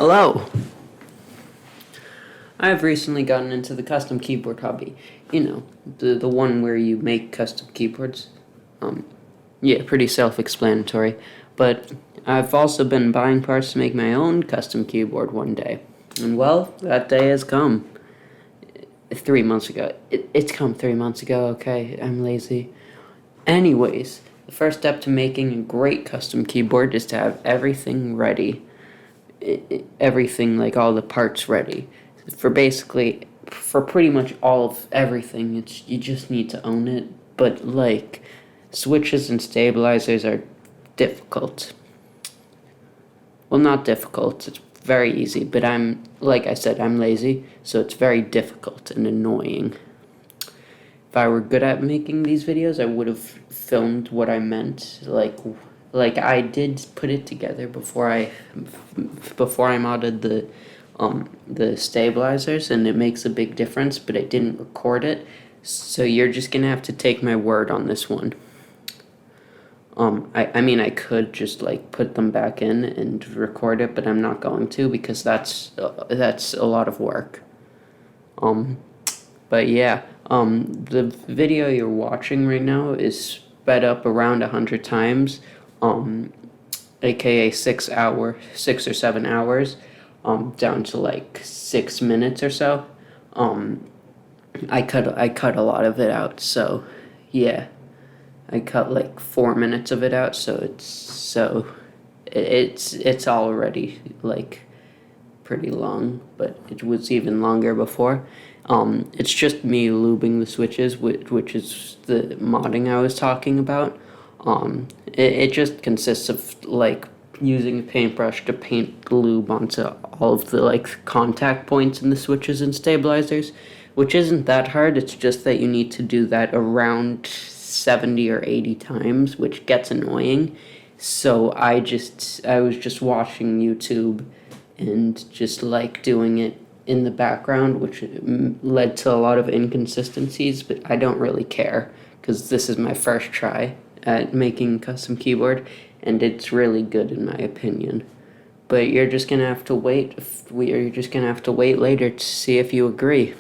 Hello! I have recently gotten into the custom keyboard hobby. You know, the one where you make custom keyboards. Yeah, pretty self-explanatory. But I've also been buying parts to make my own custom keyboard one day. And well, that day has come. 3 months ago. It's come 3 months ago, okay? I'm lazy. Anyways, the first step to making a great custom keyboard is to have everything ready. Everything, like all the parts ready. For pretty much all of everything, you just need to own it. But like, switches and stabilizers are difficult. Well, not difficult, it's very easy, but like I said, I'm lazy, so it's very difficult and annoying. If I were good at making these videos, I would have filmed what I meant. Like I did put it together before I modded the stabilizers, and it makes a big difference, but I didn't record it. So you're just gonna have to take my word on this one. I mean, I could just like put them back in and record it, but I'm not going to because that's a lot of work. But yeah, the video you're watching right now is sped up around 100 times, aka 6 or 7 hours, down to like 6 minutes or so. I cut a lot of it out, so yeah. I cut like 4 minutes of it out, so it's already like pretty long, but it was even longer before. It's just me lubing the switches, which is the modding I was talking about. It just consists of like using a paintbrush to paint lube onto all of the like contact points in the switches and stabilizers, which isn't that hard. It's just that you need to do that around 70 or 80 times, which gets annoying. So I was just watching YouTube and just like doing it in the background, which led to a lot of inconsistencies, but I don't really care because this is my first try at making a custom keyboard, and it's really good in my opinion. But you're just gonna have to wait. You're just gonna have to wait later to see if you agree.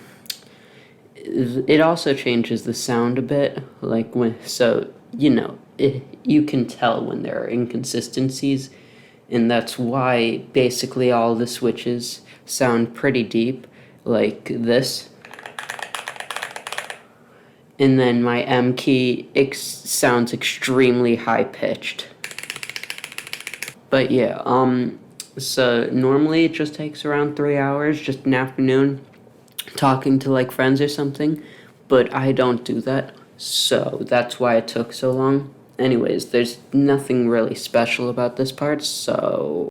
It also changes the sound a bit, like you can tell when there are inconsistencies, and that's why basically all the switches sound pretty deep, like this. And then my M key sounds extremely high pitched. But yeah, so normally it just takes around 3 hours, just an afternoon, talking to like friends or something, but I don't do that, so that's why it took so long. Anyways, there's nothing really special about this part, so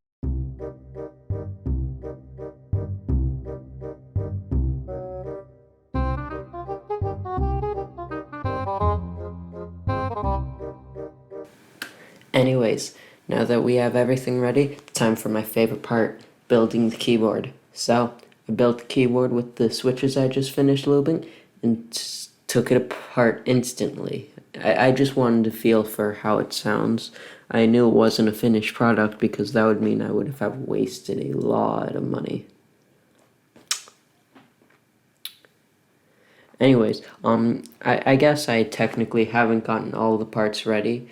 anyways, now that we have everything ready, time for my favorite part, building the keyboard. So I built the keyboard with the switches I just finished lubing and took it apart instantly. I just wanted to feel for how it sounds. I knew it wasn't a finished product because that would mean I would have wasted a lot of money. Anyways, I guess I technically haven't gotten all the parts ready,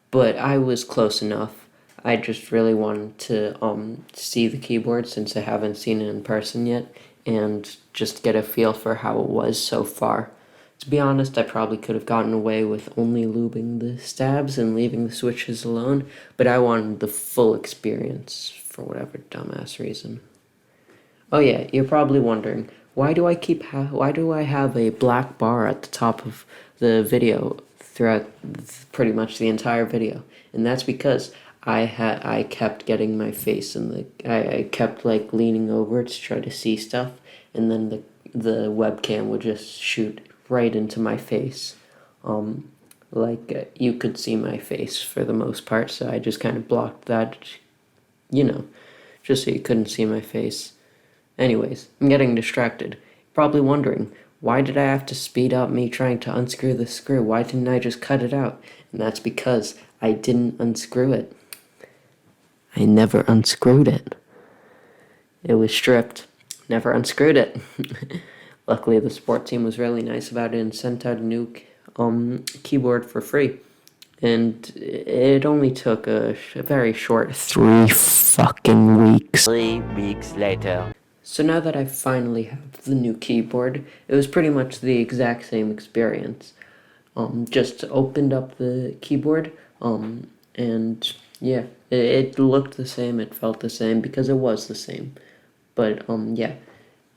but I was close enough. I just really wanted to see the keyboard since I haven't seen it in person yet, and just get a feel for how it was so far. To be honest, I probably could have gotten away with only lubing the stabs and leaving the switches alone, but I wanted the full experience for whatever dumbass reason. Oh yeah, you're probably wondering, why do I have a black bar at the top of the video throughout pretty much the entire video? And that's because I kept getting my face in I kept like leaning over to try to see stuff, and then the webcam would just shoot right into my face. You could see my face for the most part, so I just kind of blocked that, just so you couldn't see my face. Anyways, I'm getting distracted. Probably wondering, why did I have to speed up me trying to unscrew the screw? Why didn't I just cut it out? And that's because I didn't unscrew it. I never unscrewed it. it was stripped. Never unscrewed it. Luckily, the support team was really nice about it and sent out a new keyboard for free. And it only took a very short 3 fucking weeks. 3 weeks later. So now that I finally have the new keyboard, it was pretty much the exact same experience. Just opened up the keyboard, and yeah, it looked the same, it felt the same, because it was the same. But yeah,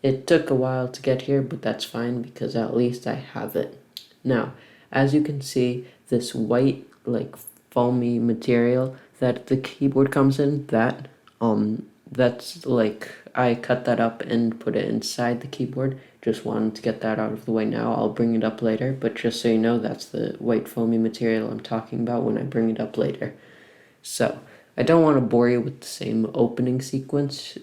it took a while to get here, but that's fine, because at least I have it. Now, as you can see, this white, like, foamy material that the keyboard comes in, that's like, I cut that up and put it inside the keyboard. Just wanted to get that out of the way now. I'll bring it up later, but just so you know, that's the white foamy material I'm talking about when I bring it up later. So, I don't want to bore you with the same opening sequence,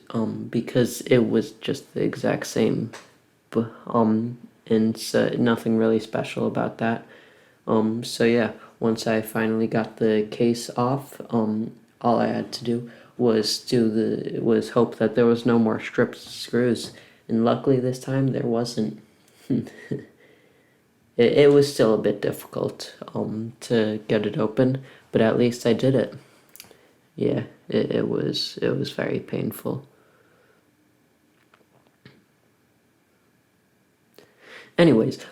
because it was just the exact same, and so nothing really special about that. So yeah, once I finally got the case off, all I had to do was hope that there was no more stripped screws, and luckily this time there wasn't. It was still a bit difficult to get it open, but at least I did it. Yeah, it was very painful. Anyways,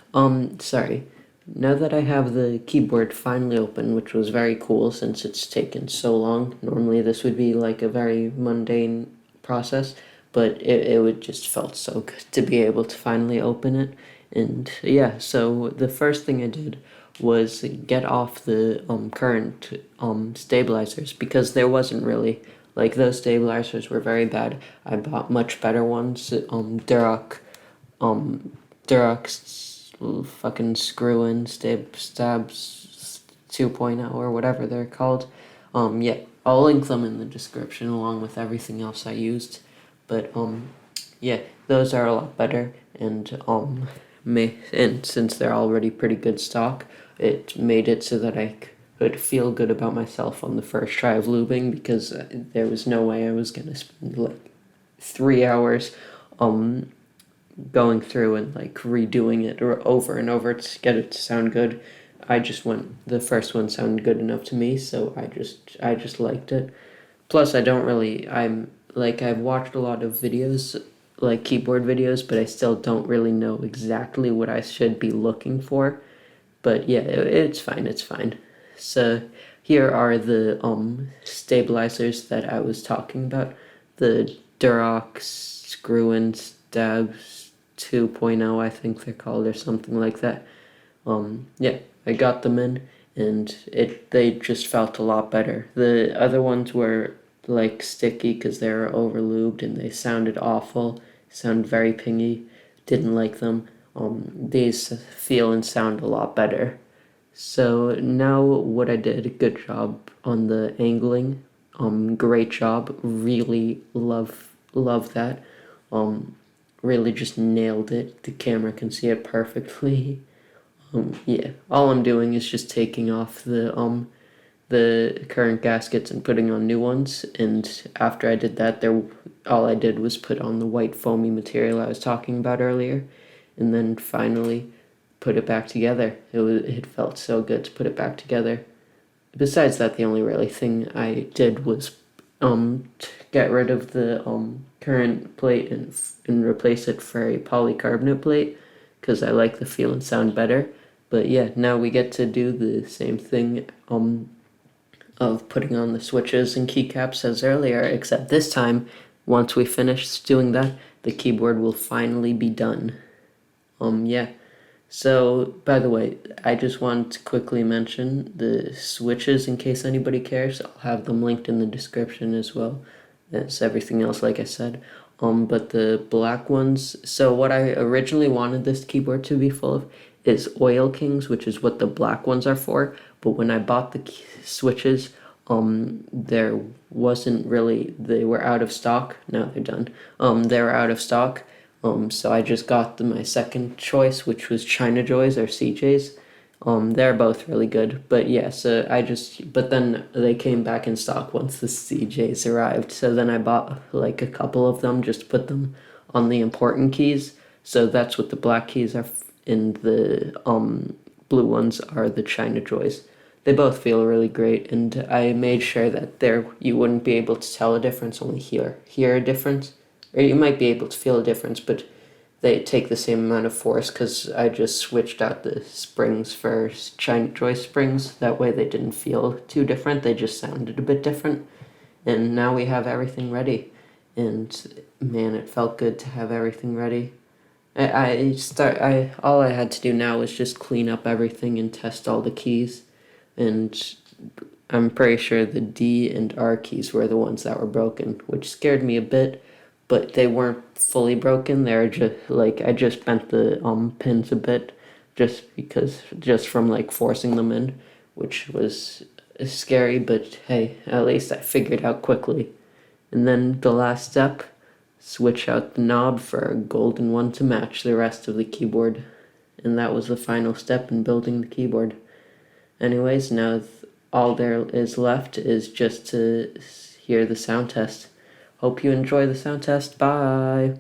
sorry. Now that I have the keyboard finally open, which was very cool since it's taken so long, normally this would be like a very mundane process, but it would just felt so good to be able to finally open it. And yeah, so the first thing I did was get off the current stabilizers, because there wasn't really, like, those stabilizers were very bad. I bought much better ones, Durac's fucking screw-in stabs 2.0 or whatever they're called. Yeah, I'll link them in the description along with everything else I used. But yeah, those are a lot better, and and since they're already pretty good stock, it made it so that I could feel good about myself on the first try of lubing, because there was no way I was gonna spend like 3 hours going through and like redoing it or over and over to get it to sound good. The first one sounded good enough to me, so I just liked it. Plus, I've watched a lot of videos, like keyboard videos, but I still don't really know exactly what I should be looking for. But yeah, it's fine. So here are the stabilizers that I was talking about. The Durox screw-in stabs 2.0, I think they're called, or something like that. Yeah, I got them in, and they just felt a lot better. The other ones were like sticky because they were over lubed and they sounded awful, sounded very pingy, didn't like them. These feel and sound a lot better. So now what I did, good job on the angling, great job, really love that. Really just nailed it. The camera can see it perfectly. Yeah, all I'm doing is just taking off the current gaskets and putting on new ones, and after I did that, all I did was put on the white foamy material I was talking about earlier, and then finally put it back together. It felt so good to put it back together. Besides that, the only really thing I did was get rid of the current plate and replace it for a polycarbonate plate, because I like the feel and sound better. But yeah, now we get to do the same thing of putting on the switches and keycaps as earlier, except this time, once we finish doing that, the keyboard will finally be done. Yeah. So, by the way, I just wanted to quickly mention the switches in case anybody cares. I'll have them linked in the description as well as everything else, like I said. But the black ones, so what I originally wanted this keyboard to be full of is Oil Kings, which is what the black ones are for. But when I bought the switches, there wasn't really, they were out of stock. Now they're done. They were out of stock. So I just got my second choice, which was China Joys or CJs. They're both really good, but yeah, so but then they came back in stock once the CJs arrived, so then I bought like a couple of them, just put them on the important keys, so that's what the black keys are, and the blue ones are the China Joys. They both feel really great, and I made sure that you wouldn't be able to tell a difference, only hear a difference, or you might be able to feel a difference, but they take the same amount of force because I just switched out the springs for China Joy springs. That way they didn't feel too different. They just sounded a bit different. And now we have everything ready. And man, it felt good to have everything ready. All I had to do now was just clean up everything and test all the keys. And I'm pretty sure the D and R keys were the ones that were broken, which scared me a bit, but they weren't fully broken. They're just like I just bent the pins a bit, just from like forcing them in, which was scary. But hey, at least I figured out quickly. And then the last step, switch out the knob for a golden one to match the rest of the keyboard, and that was the final step in building the keyboard. Anyways, now all there is left is just to hear the sound test. Hope you enjoy the sound test. Bye!